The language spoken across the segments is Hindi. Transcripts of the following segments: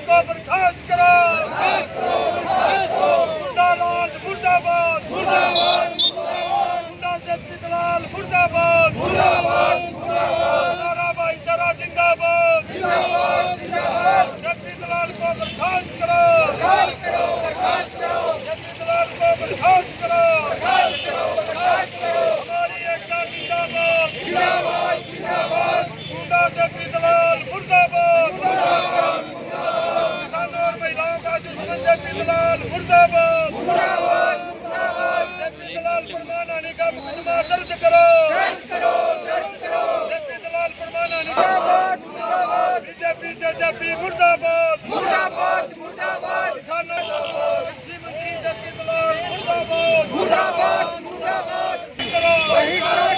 को बर्खास्त करो। गुंडा राज मुर्दाबाद, गुंडा जेपी दलाल मुर्दाबाद, नारा भाईचारा जिंदाबाद, जेपी दलाल को बर्खास्त करो, जेपी दलाल को बर्खास्त करो, हमारी एकता जिंदाबाद, गुंडा जेपी दलाल मुर्दाबाद, किसानों और महिलाओं का दुश्मन जेपी दलाल मुर्दाबाद, जेपी दलाल पर मानहानि का मुकदमा दर्ज करो, जेपी दलाल पर मानहानि का बीजेपी जेजेपी मुर्दाबाद, किसानों कृषि मंत्री जेपी दलाल मुर्दाबाद, जेपी दलाल मुर्दाबाद,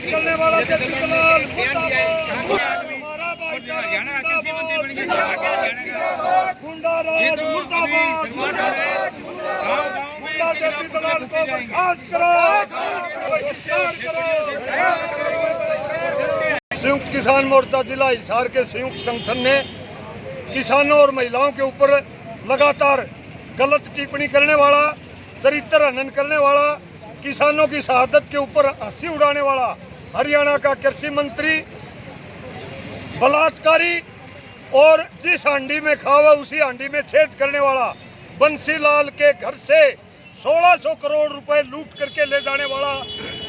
करने वाला जेपी दलाल हमारा भाईचारा गुंडा राज मुर्दाबाद, गुंडा जेपी दलाल को बर्खास्त करो, बहिष्कार करो। संयुक्त किसान मोर्चा जिला हिसार के संयुक्त संगठन ने किसानों और महिलाओं के ऊपर लगातार गलत टिप्पणी करने वाला, चरित्र हनन करने वाला, किसानों की शहादत के ऊपर हंसी उड़ाने वाला हरियाणा का कृषि मंत्री, बलात्कारी और जिस हांडी में खावा उसी हांडी में छेद करने वाला बंसीलाल के घर से 1600 करोड़ रुपए लूट करके ले जाने वाला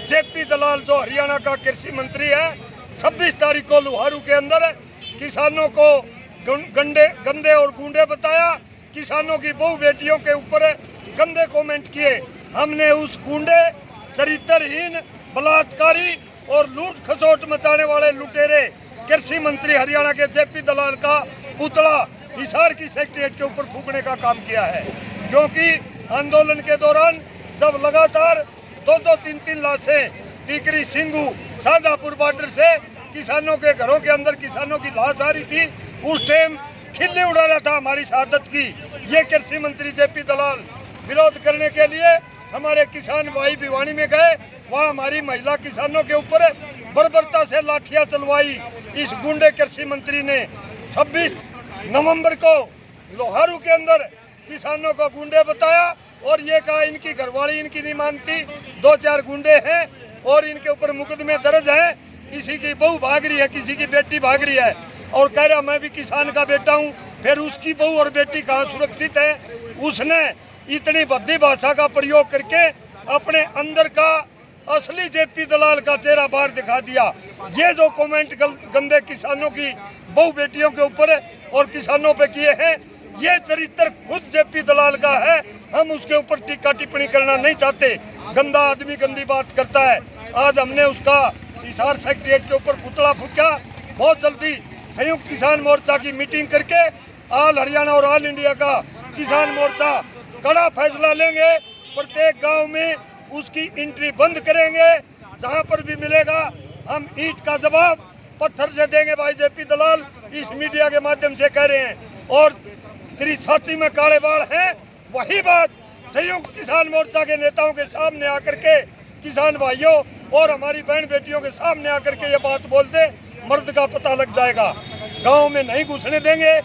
जेपी दलाल जो हरियाणा का कृषि मंत्री है, 26 तारीख को लोहारू के अंदर किसानों को गंदे और गुंडे बताया, किसानों की बहु बेटियों के ऊपर गंदे कमेंट किए। हमने उस गुंडे, चरित्रहीन, बलात्कारी और लूट खसोट मचाने वाले लुटेरे कृषि मंत्री हरियाणा के जेपी दलाल का पुतला हिसार की सेक्रेटरीट के ऊपर फूंकने का काम किया है। क्योंकि आंदोलन के दौरान जब लगातार 2-3 लाशें टीकरी, सिंगू, शाहजहांपुर बॉर्डर से किसानों के घरों के अंदर किसानों की लाश आ रही थी, उस टाइम खिल्ली उड़ा रहा था हमारी शहादत की। ये कृषि मंत्री जेपी दलाल विरोध करने के लिए हमारे किसान भाई भिवानी में गए, वहाँ हमारी महिला किसानों के ऊपर बर्बरता से लाठियां चलवाई। इस गुंडे कृषि मंत्री ने 26 नवंबर को लोहारू के अंदर किसानों को गुंडे बताया और ये कहा इनकी घरवाली इनकी नहीं मानती, 2-4 गुंडे हैं और इनके ऊपर मुकदमे दर्ज हैं, किसी की बहू भाग रही है, किसी की बेटी भाग रही है और कह रहा मैं भी किसान का बेटा हूँ। फिर उसकी बहू और बेटी कहाँ सुरक्षित है? उसने इतनी भद्दी भाषा का प्रयोग करके अपने अंदर का असली जेपी दलाल का चेहरा बाहर दिखा दिया। ये जो कमेंट गंदे किसानों की बहु बेटियों के ऊपर और किसानों पे किए हैं, ये चरित्र खुद जेपी दलाल का है। हम उसके ऊपर टीका टिप्पणी करना नहीं चाहते। गंदा आदमी गंदी बात करता है। आज हमने उसका हिसार सेक्रेटरीट के ऊपर पुतला फूंका। बहुत जल्दी संयुक्त किसान मोर्चा की मीटिंग करके ऑल हरियाणा और ऑल इंडिया का किसान मोर्चा कड़ा फैसला लेंगे। प्रत्येक गांव में उसकी एंट्री बंद करेंगे। जहां पर भी मिलेगा हम ईंट का जवाब पत्थर से देंगे। भाई जेपी दलाल इस मीडिया के माध्यम से कह रहे हैं और तेरी छाती में काले बाल हैं, वही बात संयुक्त किसान मोर्चा के नेताओं के सामने आकर के, किसान भाइयों और हमारी बहन बेटियों के सामने आकर के ये बात बोल दे, मर्द का पता लग जाएगा। गांव में नहीं घुसने देंगे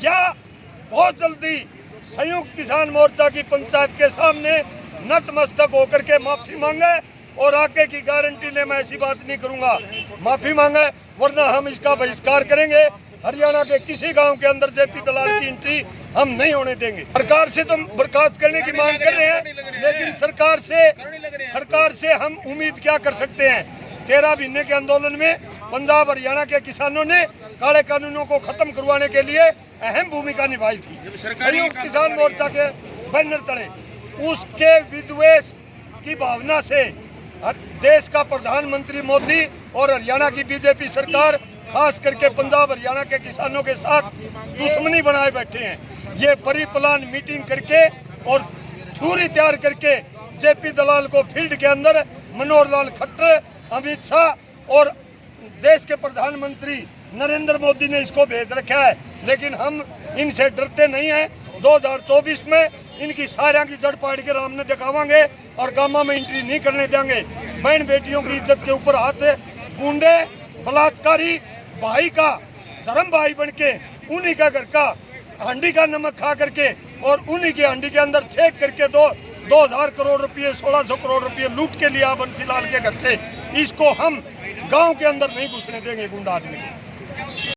या बहुत जल्दी संयुक्त किसान मोर्चा की पंचायत के सामने नतमस्तक होकर के माफी मांगे और आगे की गारंटी ले मैं ऐसी बात नहीं करूंगा। माफी मांगे वरना हम इसका बहिष्कार करेंगे। हरियाणा के किसी गांव के अंदर जेपी दलाल की एंट्री हम नहीं होने देंगे। सरकार से तो बर्खास्त करने की मांग कर रहे हैं, लेकिन सरकार से हम उम्मीद क्या कर सकते हैं? 13 महीने के आंदोलन में पंजाब हरियाणा के किसानों ने काले कानूनों को खत्म करवाने के लिए अहम भूमिका निभाई थी। संयुक्त किसान मोर्चा के बैनर तले उसके विद्वेष की भावना से देश का प्रधानमंत्री मोदी और हरियाणा की बीजेपी सरकार खास करके पंजाब हरियाणा के किसानों के साथ दुश्मनी बनाए बैठे हैं। ये परिप्लान मीटिंग करके और थ्योरी तैयार करके जेपी दलाल को फील्ड के अंदर मनोहर लाल खट्टर, अमित शाह और देश के प्रधानमंत्री नरेंद्र मोदी ने इसको भेज रखा है। लेकिन हम इनसे डरते नहीं हैं। 2024 में इनकी सारिया की जड़ पाड़ के सामने दिखावांगे और गामा में एंट्री नहीं करने देंगे। बहन बेटियों की इज्जत के ऊपर हाथ गुंडे बलात्कारी भाई का धर्म भाई बन के उन्हीं का घर का हांडी का नमक खा करके और उन्हीं की हांडी के अंदर छेक करके 2000 करोड़ रुपए 1600 करोड़ रुपए लूट के लिया बंसीलाल के घर से। इसको हम गांव के अंदर नहीं घुसने देंगे गुंडा आदमी को।